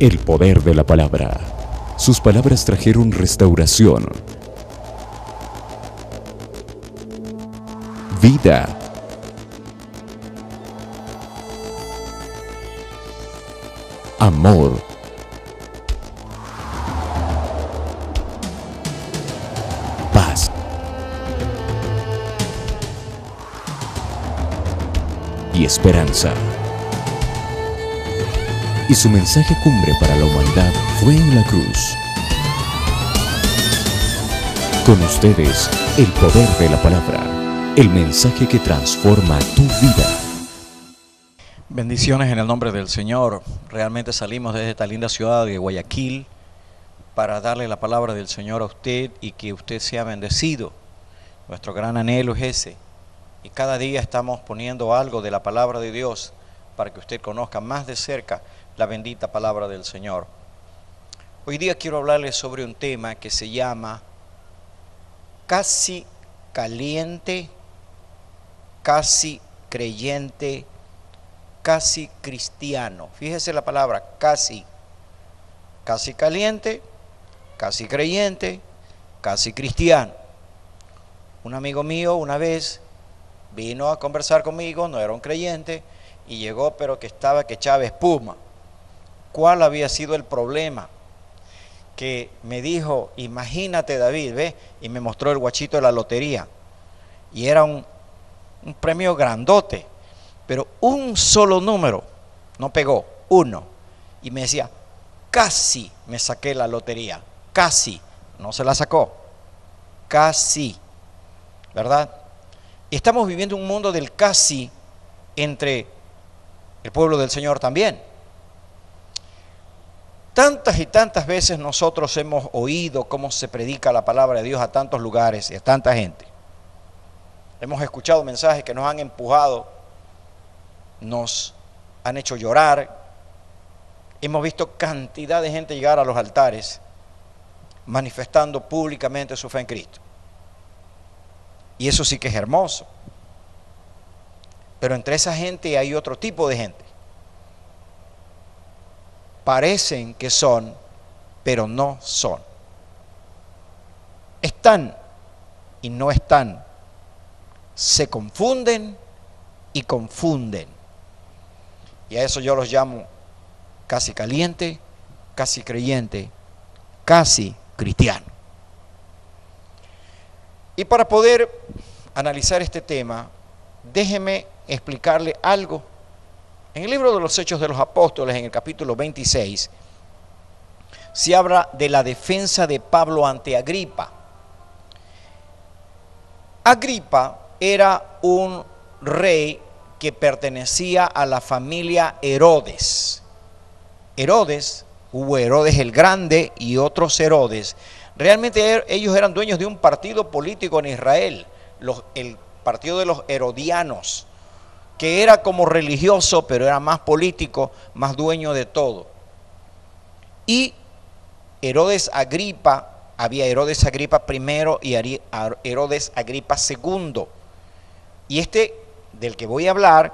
El poder de la palabra. Sus palabras trajeron restauración, vida, amor, paz y esperanza. Y su mensaje cumbre para la humanidad fue en la cruz. Con ustedes, el poder de la palabra, el mensaje que transforma tu vida. Bendiciones en el nombre del Señor. Realmente salimos desde esta linda ciudad de Guayaquil para darle la palabra del Señor a usted y que usted sea bendecido. Nuestro gran anhelo es ese. Y cada día estamos poniendo algo de la palabra de Dios para que usted conozca más de cerca la bendita palabra del Señor. Hoy día quiero hablarles sobre un tema que se llama casi caliente, casi creyente, casi cristiano. Fíjese la palabra casi caliente, casi creyente, casi cristiano. Un amigo mío una vez vino a conversar conmigo, no era un creyente, y llegó pero que echaba espuma. ¿Cuál había sido el problema? Que me dijo, imagínate David, ¿ves? Y me mostró el guachito de la lotería. Y era un premio grandote, pero un solo número no pegó, uno. Y me decía, casi me saqué la lotería, casi, no se la sacó, casi, ¿verdad? Y estamos viviendo un mundo del casi entre el pueblo del Señor también. Tantas y tantas veces nosotros hemos oído cómo se predica la palabra de Dios a tantos lugares y a tanta gente. Hemos escuchado mensajes que nos han empujado, nos han hecho llorar. Hemos visto cantidad de gente llegar a los altares manifestando públicamente su fe en Cristo. Y eso sí que es hermoso. Pero entre esa gente hay otro tipo de gente. Parecen que son, pero no son. Están y no están. Se confunden y confunden. Y a eso yo los llamo casi caliente, casi creyente, casi cristiano. Y para poder analizar este tema, déjeme explicarle algo. En el libro de los Hechos de los Apóstoles, en el capítulo 26, se habla de la defensa de Pablo ante Agripa. Agripa era un rey que pertenecía a la familia Herodes. Hubo Herodes el Grande y otros Herodes. Realmente ellos eran dueños de un partido político en Israel, el partido de los herodianos, que era como religioso, pero era más político, más dueño de todo. Y Herodes Agripa, había Herodes Agripa I y Herodes Agripa II. Y este del que voy a hablar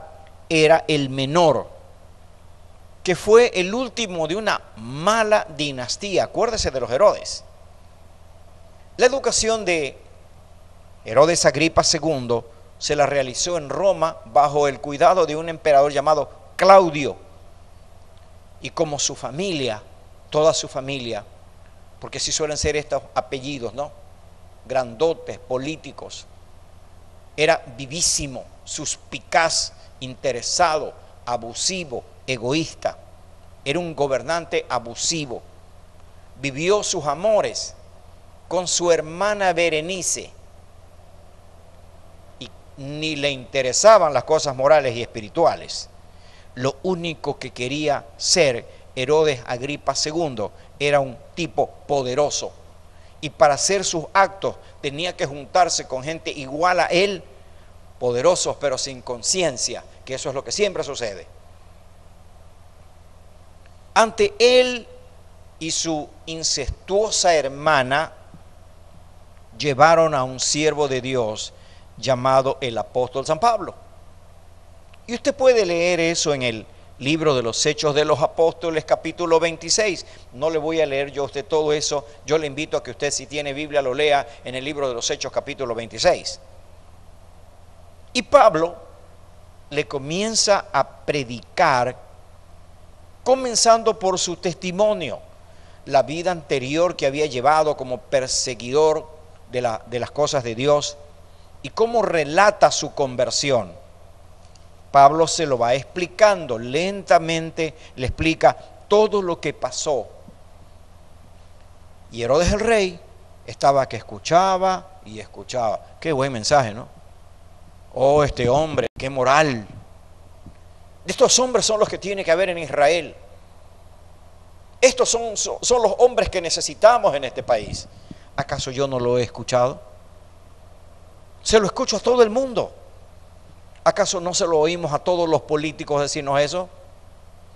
era el menor, que fue el último de una mala dinastía. Acuérdese de los Herodes. La educación de Herodes Agripa II se la realizó en Roma bajo el cuidado de un emperador llamado Claudio. Y como su familia, toda su familia, porque así suelen ser estos apellidos, ¿no? Grandotes, políticos. Era vivísimo, suspicaz, interesado, abusivo, egoísta. Era un gobernante abusivo. Vivió sus amores con su hermana Berenice. Ni le interesaban las cosas morales y espirituales. Lo único que quería ser Herodes Agripa II era un tipo poderoso. Y para hacer sus actos tenía que juntarse con gente igual a él, poderosos pero sin conciencia, que eso es lo que siempre sucede. Ante él y su incestuosa hermana llevaron a un siervo de Dios llamado el apóstol San Pablo. Y usted puede leer eso en el libro de los Hechos de los Apóstoles, capítulo 26. No le voy a leer yo a usted todo eso. Yo le invito a que usted, si tiene Biblia, lo lea en el libro de los Hechos, capítulo 26. Y Pablo le comienza a predicar, comenzando por su testimonio, la vida anterior que había llevado como perseguidor de las cosas de Dios, y cómo relata su conversión. Pablo se lo va explicando lentamente, le explica todo lo que pasó. Y Herodes el rey estaba que escuchaba y escuchaba. Qué buen mensaje, ¿no? Oh, este hombre, qué moral. Estos hombres son los que tiene que haber en Israel. Estos son los hombres que necesitamos en este país. ¿Acaso yo no lo he escuchado? Se lo escucho a todo el mundo. ¿Acaso no se lo oímos a todos los políticos decirnos eso?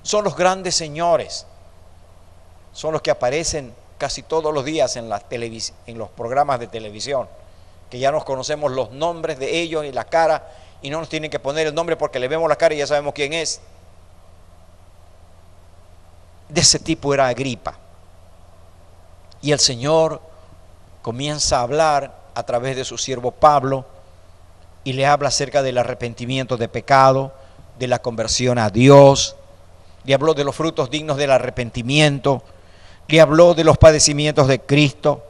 Son los grandes señores. Son los que aparecen casi todos los días en los programas de televisión, que ya nos conocemos los nombres de ellos y la cara, y no nos tienen que poner el nombre porque le vemos la cara y ya sabemos quién es. De ese tipo era Agripa. Y el Señor comienza a hablar a través de su siervo Pablo, y le habla acerca del arrepentimiento de pecado, de la conversión a Dios. Le habló de los frutos dignos del arrepentimiento, le habló de los padecimientos de Cristo,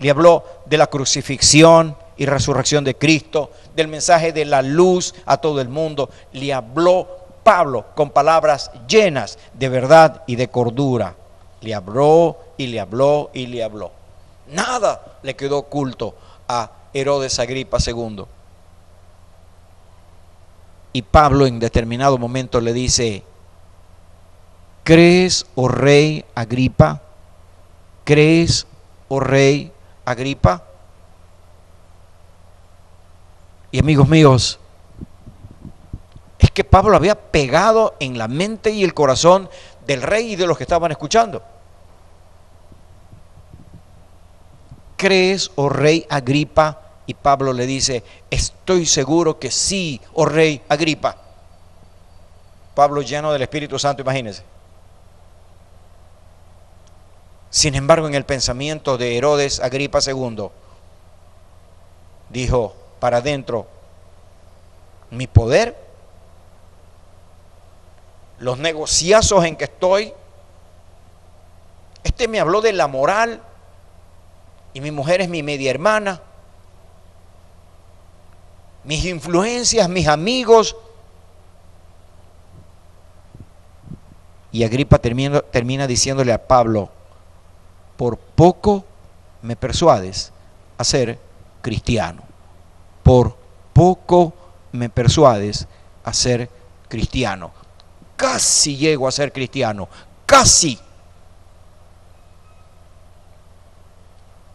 le habló de la crucifixión y resurrección de Cristo, del mensaje de la luz a todo el mundo. Le habló Pablo con palabras llenas de verdad y de cordura. Le habló y le habló y le habló. Nada le quedó oculto a Herodes Agripa II. Y Pablo en determinado momento le dice: ¿crees, oh rey Agripa? ¿Crees, oh rey Agripa? Y amigos míos, es que Pablo había pegado en la mente y el corazón del rey y de los que estaban escuchando. ¿Crees, oh rey Agripa? Y Pablo le dice: estoy seguro que sí, oh rey Agripa. Pablo lleno del Espíritu Santo, imagínense. Sin embargo, en el pensamiento de Herodes Agripa II, dijo para adentro: mi poder, los negociazos en que estoy, este me habló de la moral y mi mujer es mi media hermana, mis influencias, mis amigos. Y Agripa termina diciéndole a Pablo: por poco me persuades a ser cristiano. Por poco me persuades a ser cristiano. Casi llego a ser cristiano, casi.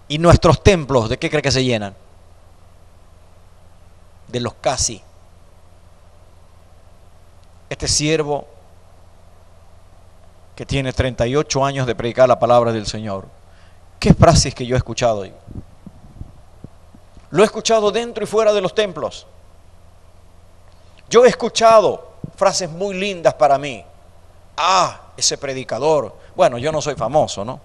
¿Y nuestros templos de qué cree que se llenan? De los casi. Este siervo que tiene 38 años de predicar la palabra del Señor, ¿qué frases que yo he escuchado hoy? Lo he escuchado dentro y fuera de los templos. Yo he escuchado frases muy lindas para mí. Ah, ese predicador. Bueno, yo no soy famoso, ¿no?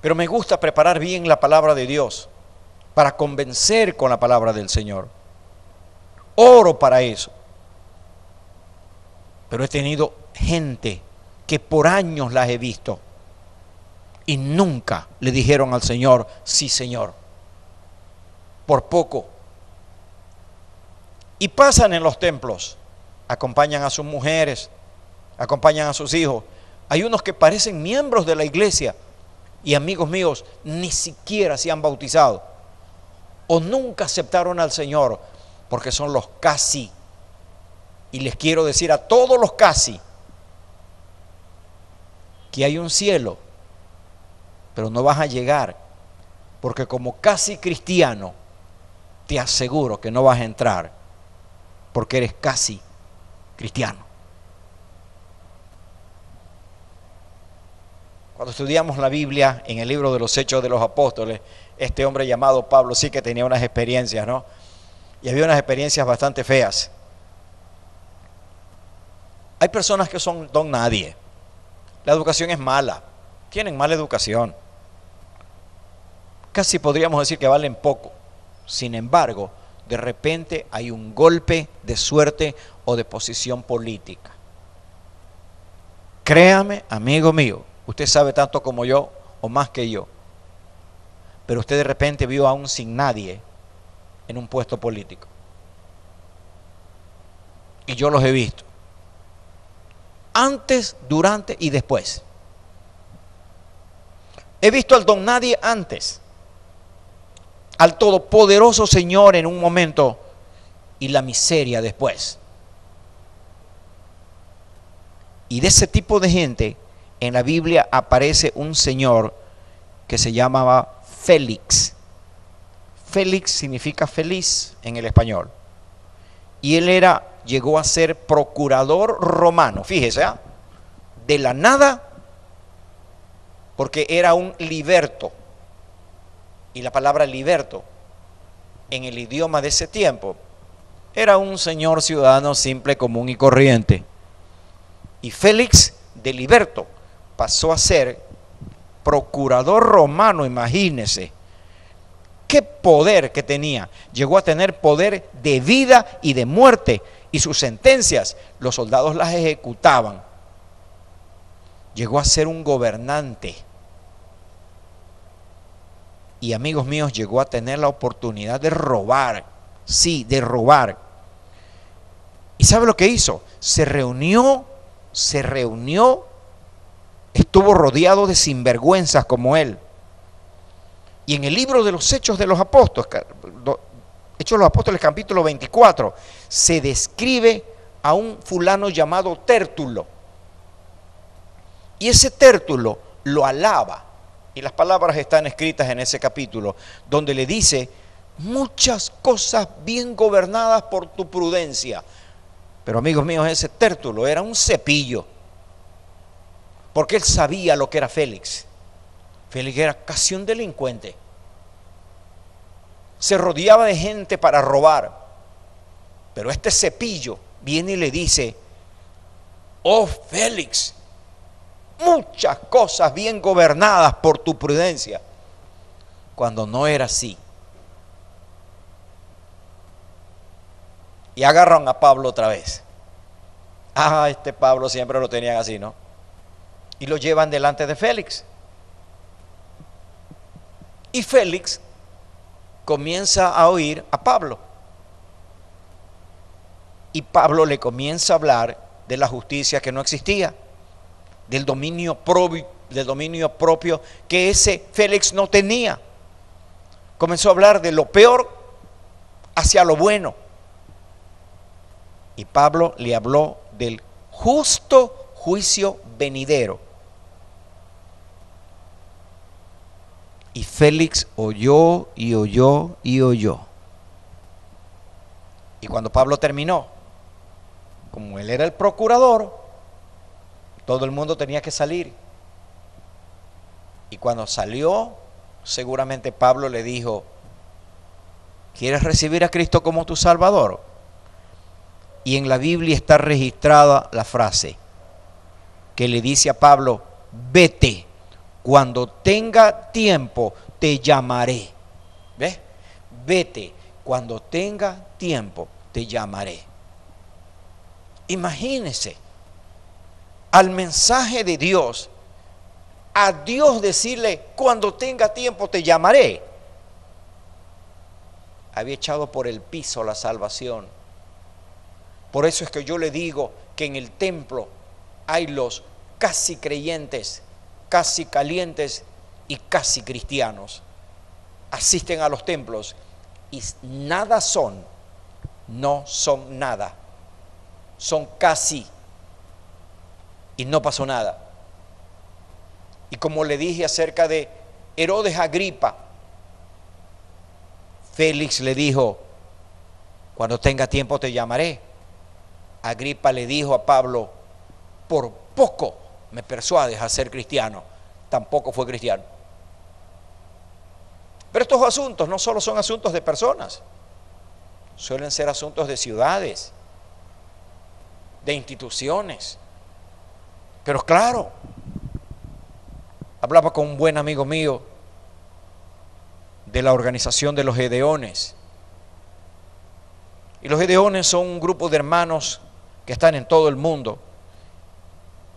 Pero me gusta preparar bien la palabra de Dios para convencer con la palabra del Señor. Oro para eso. Pero he tenido gente que por años las he visto y nunca le dijeron al Señor: sí, Señor. Por poco. Y pasan en los templos, acompañan a sus mujeres, acompañan a sus hijos. Hay unos que parecen miembros de la iglesia y, amigos míos, ni siquiera se han bautizado o nunca aceptaron al Señor, porque son los casi. Y les quiero decir a todos los casi que hay un cielo, pero no vas a llegar, porque como casi cristiano te aseguro que no vas a entrar, porque eres casi cristiano. Cuando estudiamos la Biblia en el libro de los Hechos de los Apóstoles, este hombre llamado Pablo sí que tenía unas experiencias, ¿no? Y había unas experiencias bastante feas. Hay personas que son don nadie. La educación es mala. Tienen mala educación. Casi podríamos decir que valen poco. Sin embargo, de repente hay un golpe de suerte o de posición política. Créame, amigo mío, usted sabe tanto como yo o más que yo, pero usted de repente vio a un sin nadie en un puesto político. Y yo los he visto. Antes, durante y después. He visto al don nadie antes, al todopoderoso Señor en un momento y la miseria después. Y de ese tipo de gente en la Biblia aparece un señor que se llamaba Félix. Félix significa feliz en el español. Y él llegó a ser procurador romano, fíjese, de la nada, porque era un liberto. Y la palabra liberto, en el idioma de ese tiempo, era un señor ciudadano simple, común y corriente. Y Félix de liberto pasó a ser procurador romano, imagínese. ¿Qué poder que tenía? Llegó a tener poder de vida y de muerte. Y sus sentencias, los soldados las ejecutaban. Llegó a ser un gobernante. Y amigos míos, llegó a tener la oportunidad de robar. Sí, de robar. ¿Y sabe lo que hizo? Se reunió, estuvo rodeado de sinvergüenzas como él. Y en el libro de los Hechos de los Apóstoles, Hechos de los Apóstoles capítulo 24, se describe a un fulano llamado Tértulo. Y ese Tértulo lo alaba. Y las palabras están escritas en ese capítulo, donde le dice, muchas cosas bien gobernadas por tu prudencia. Pero amigos míos, ese Tértulo era un cepillo, porque él sabía lo que era Félix. Félix era casi un delincuente. Se rodeaba de gente para robar. Pero este cepillo viene y le dice, oh Félix, muchas cosas bien gobernadas por tu prudencia. Cuando no era así. Y agarran a Pablo otra vez. Este Pablo siempre lo tenían así, ¿no? Y lo llevan delante de Félix. Y Félix comienza a oír a Pablo. Y Pablo le comienza a hablar de la justicia que no existía, del dominio propio que ese Félix no tenía. Comenzó a hablar de lo peor hacia lo bueno. Y Pablo le habló del justo juicio venidero. Y Félix oyó y oyó y oyó. Y cuando Pablo terminó, como él era el procurador, todo el mundo tenía que salir. Y cuando salió, seguramente Pablo le dijo, ¿quieres recibir a Cristo como tu Salvador? Y en la Biblia está registrada la frase que le dice a Pablo, vete, cuando tenga tiempo te llamaré. ¿Ves? Vete, cuando tenga tiempo te llamaré. Imagínese al mensaje de Dios, a Dios decirle, cuando tenga tiempo te llamaré. Había echado por el piso la salvación. Por eso es que yo le digo que en el templo hay los casi creyentes, casi calientes y casi cristianos. Asisten a los templos y nada son, no son nada. Son casi y no pasó nada. Y como le dije acerca de Herodes Agripa, Félix le dijo, cuando tenga tiempo te llamaré. Agripa le dijo a Pablo, por poco me persuades a ser cristiano. Tampoco fue cristiano. Pero estos asuntos no solo son asuntos de personas, suelen ser asuntos de ciudades. de instituciones. Pero claro, hablaba con un buen amigo mío de la organización de los Gedeones. Y los Gedeones son un grupo de hermanos que están en todo el mundo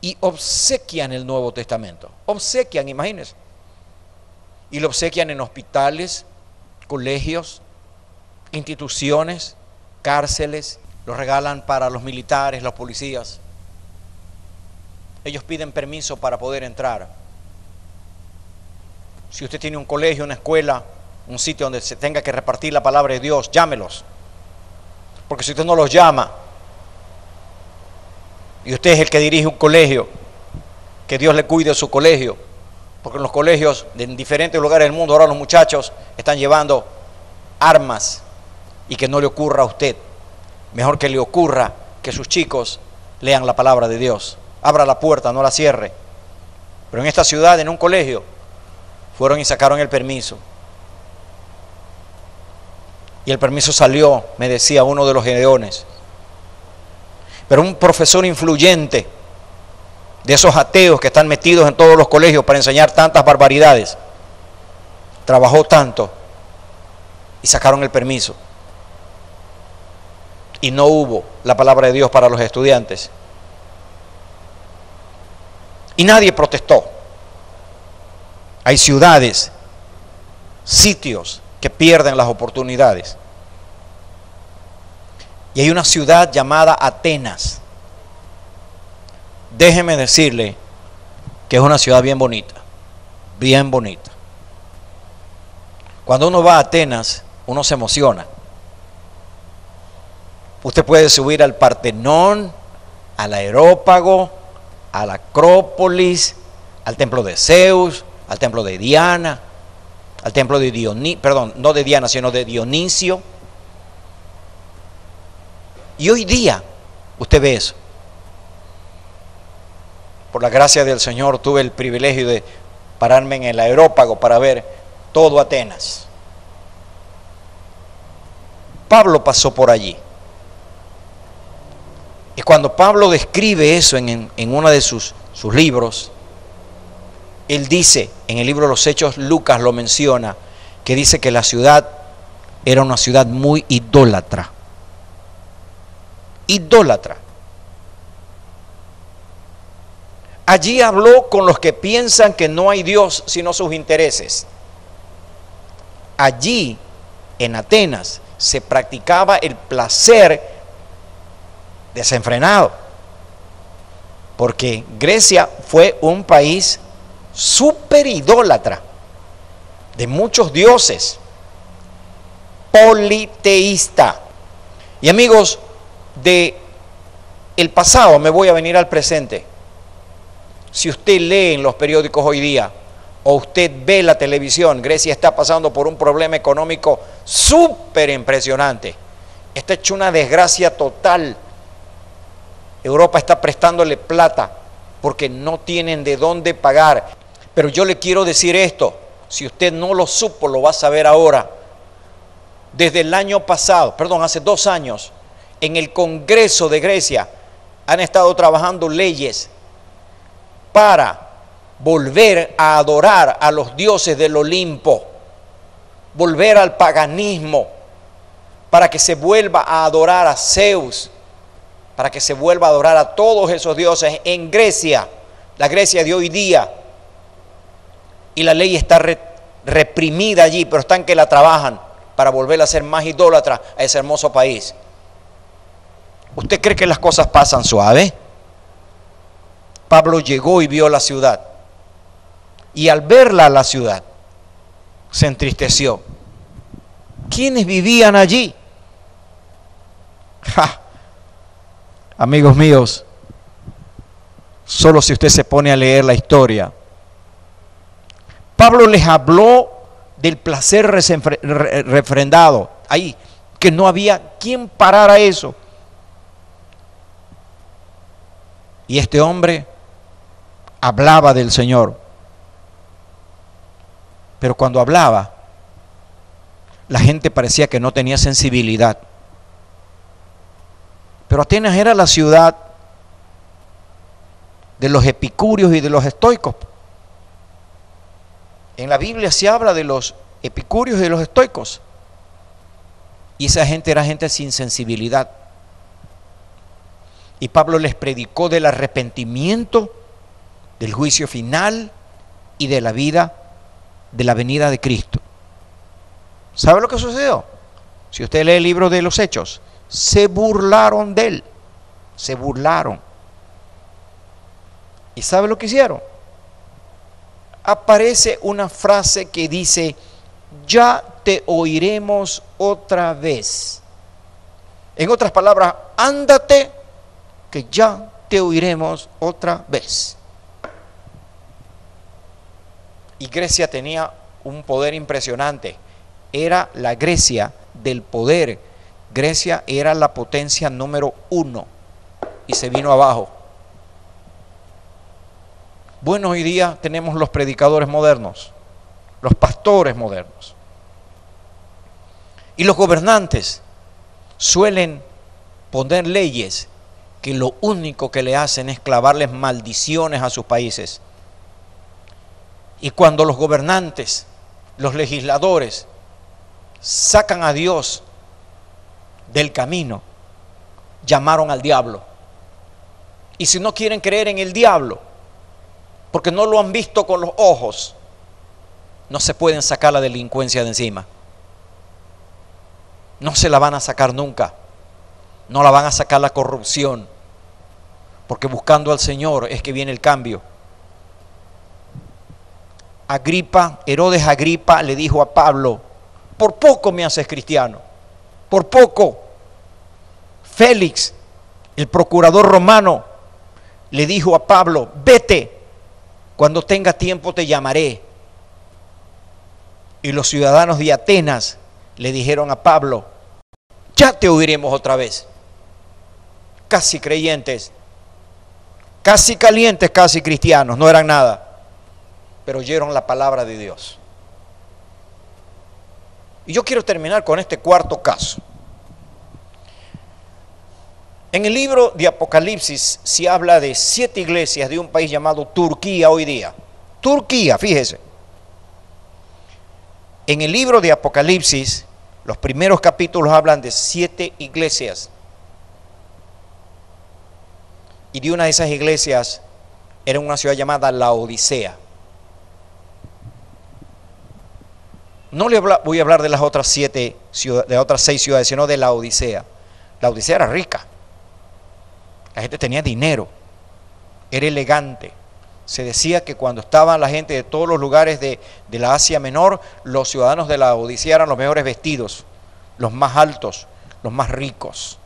y obsequian el Nuevo Testamento. Obsequian, imagínense. Y lo obsequian en hospitales, colegios, instituciones, cárceles. Lo regalan para los militares, los policías. Ellos piden permiso para poder entrar. Si usted tiene un colegio, una escuela, un sitio donde se tenga que repartir la palabra de Dios, llámelos. Porque si usted no los llama, y usted es el que dirige un colegio, que Dios le cuide su colegio, porque en los colegios en diferentes lugares del mundo ahora los muchachos están llevando armas, y que no le ocurra a usted. Mejor que le ocurra que sus chicos lean la palabra de Dios. Abra la puerta, no la cierre. Pero en esta ciudad, en un colegio, fueron y sacaron el permiso. Y el permiso salió, me decía uno de los Gedeones. Pero un profesor influyente, de esos ateos que están metidos en todos los colegios para enseñar tantas barbaridades, trabajó tanto y sacaron el permiso. Y no hubo la palabra de Dios para los estudiantes. Y nadie protestó. Hay ciudades, sitios que pierden las oportunidades. Y hay una ciudad llamada Atenas. Déjeme decirle que es una ciudad bien bonita, bien bonita. Cuando uno va a Atenas, uno se emociona. Usted puede subir al Partenón, al Areópago, a la Acrópolis, al templo de Zeus, al templo de Diana, al templo de Dionisio, perdón, no de Diana, sino de Dionisio. Y hoy día usted ve eso. Por la gracia del Señor tuve el privilegio de pararme en el Areópago para ver todo Atenas. Pablo pasó por allí. Y cuando Pablo describe eso en uno de sus libros, él dice, en el libro de los Hechos, Lucas lo menciona, que dice que la ciudad era una ciudad muy idólatra. Idólatra. Allí habló con los que piensan que no hay Dios sino sus intereses. Allí, en Atenas, se practicaba el placer desenfrenado, porque Grecia fue un país súper idólatra, de muchos dioses, politeísta. Y amigos, de el pasado me voy a venir al presente. Si usted lee en los periódicos hoy día, o usted ve la televisión, Grecia está pasando por un problema económico súper impresionante. Está hecho una desgracia total. Europa está prestándole plata porque no tienen de dónde pagar. Pero yo le quiero decir esto, si usted no lo supo, lo va a saber ahora. Desde el año pasado, perdón, hace 2 años, en el Congreso de Grecia han estado trabajando leyes para volver a adorar a los dioses del Olimpo, volver al paganismo, para que se vuelva a adorar a Zeus, para que se vuelva a adorar a todos esos dioses en Grecia, la Grecia de hoy día. Y la ley está reprimida allí, pero están que la trabajan para volver a ser más idólatra a ese hermoso país. ¿Usted cree que las cosas pasan suave? Pablo llegó y vio la ciudad. Y al verla la ciudad, se entristeció. ¿Quiénes vivían allí? ¡Ja! Amigos míos, solo si usted se pone a leer la historia. Pablo les habló del placer refrendado, ahí, que no había quien parara eso. Y este hombre hablaba del Señor. Pero cuando hablaba, la gente parecía que no tenía sensibilidad. Pero Atenas era la ciudad de los epicúreos y de los estoicos. En la Biblia se habla de los epicúreos y de los estoicos. Y esa gente era gente sin sensibilidad. Y Pablo les predicó del arrepentimiento, del juicio final y de la vida, de la venida de Cristo. ¿Sabe lo que sucedió? Si usted lee el libro de los Hechos, se burlaron de él. Se burlaron. ¿Y sabe lo que hicieron? Aparece una frase que dice: ya te oiremos otra vez. En otras palabras, ándate, que ya te oiremos otra vez. Y Grecia tenía un poder impresionante. Era la Grecia del poder. Grecia era la potencia número 1 y se vino abajo. Bueno, hoy día tenemos los predicadores modernos, los pastores modernos. Y los gobernantes suelen poner leyes que lo único que le hacen es clavarles maldiciones a sus países. Y cuando los gobernantes, los legisladores, sacan a Dios del camino, llamaron al diablo. Y si no quieren creer en el diablo, porque no lo han visto con los ojos, no se pueden sacar la delincuencia de encima. No se la van a sacar nunca. No la van a sacar la corrupción, porque buscando al Señor es que viene el cambio. Herodes Agripa le dijo a Pablo: por poco me haces cristiano, por poco. Félix, el procurador romano, le dijo a Pablo: vete, cuando tenga tiempo te llamaré. Y los ciudadanos de Atenas le dijeron a Pablo: ya te oiremos otra vez. Casi creyentes, casi calientes, casi cristianos, no eran nada, pero oyeron la palabra de Dios. Y yo quiero terminar con este cuarto caso. En el libro de Apocalipsis se habla de 7 iglesias de un país llamado Turquía hoy día. Turquía, fíjese. En el libro de Apocalipsis, los primeros capítulos hablan de 7 iglesias. Y de una de esas iglesias era una ciudad llamada Laodicea. No le voy a hablar de las otras 7 ciudades, de otras 6 ciudades, sino de Laodicea. Laodicea era rica. La gente tenía dinero. Era elegante. Se decía que cuando estaban la gente de todos los lugares de la Asia Menor, los ciudadanos de Laodicea eran los mejores vestidos, los más altos, los más ricos.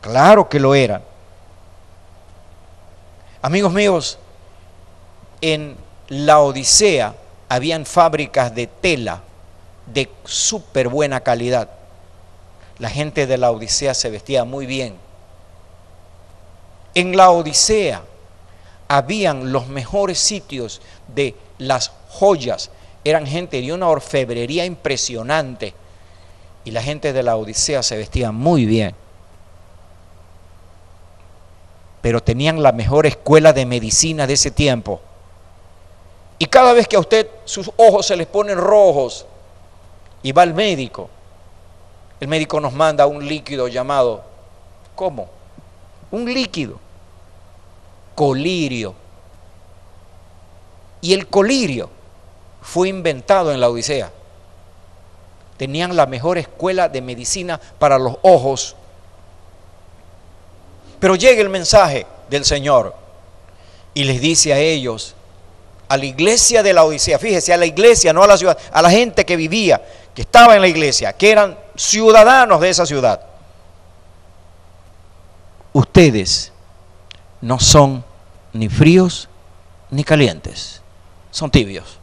Claro que lo eran. Amigos míos, en Laodicea habían fábricas de tela de súper buena calidad. La gente de Laodicea se vestía muy bien. En Laodicea habían los mejores sitios de las joyas. Eran gente de una orfebrería impresionante. Y la gente de Laodicea se vestía muy bien. Pero tenían la mejor escuela de medicina de ese tiempo. Y cada vez que a usted sus ojos se les ponen rojos y va al médico, el médico nos manda un líquido llamado, ¿cómo? Un líquido, colirio. Y el colirio fue inventado en Laodicea. Tenían la mejor escuela de medicina para los ojos. Pero llega el mensaje del Señor y les dice a ellos, a la iglesia de Laodicea, fíjese, a la iglesia, no a la ciudad, a la gente que vivía, que estaba en la iglesia, que eran ciudadanos de esa ciudad. Ustedes no son ni fríos ni calientes, son tibios.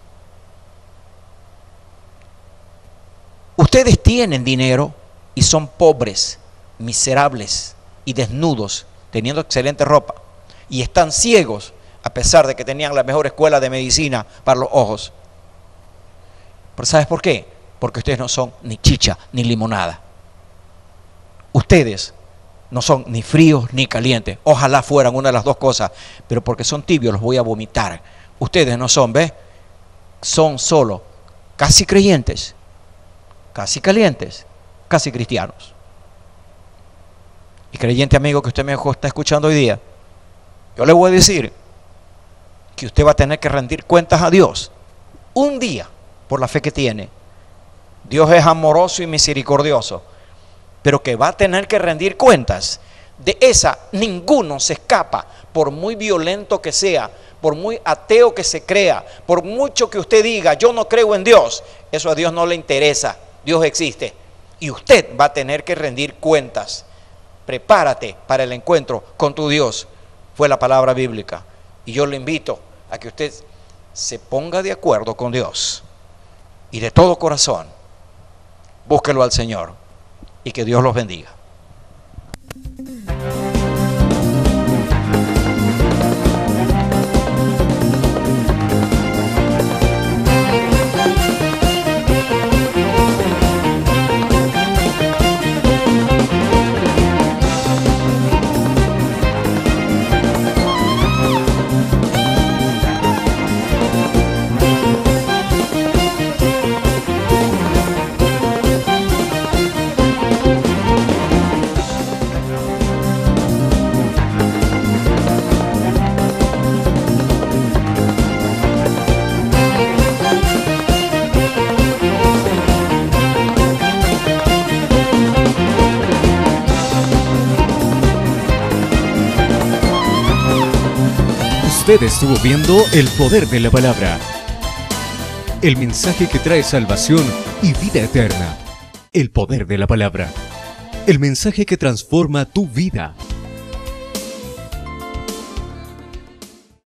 Ustedes tienen dinero y son pobres, miserables y desnudos, teniendo excelente ropa, y están ciegos a pesar de que tenían la mejor escuela de medicina para los ojos. ¿Pero sabes por qué? Porque ustedes no son ni chicha ni limonada. Ustedes No son ni fríos ni calientes. Ojalá fueran una de las dos cosas, pero porque son tibios los voy a vomitar. Ustedes no son, ¿ves? Son solo casi creyentes, casi calientes, casi cristianos. Y creyente amigo que usted me está escuchando hoy día, yo le voy a decir que usted va a tener que rendir cuentas a Dios un día por la fe que tiene. Dios es amoroso y misericordioso, pero que va a tener que rendir cuentas. De esa ninguno se escapa, por muy violento que sea, por muy ateo que se crea, por mucho que usted diga yo no creo en Dios. Eso a Dios no le interesa. Dios existe y usted va a tener que rendir cuentas. Prepárate para el encuentro con tu Dios, fue la palabra bíblica. Y yo le invito a que usted se ponga de acuerdo con Dios y de todo corazón búsquelo al Señor y que Dios los bendiga. Usted estuvo viendo El Poder de la Palabra, el mensaje que trae salvación y vida eterna. El Poder de la Palabra, el mensaje que transforma tu vida.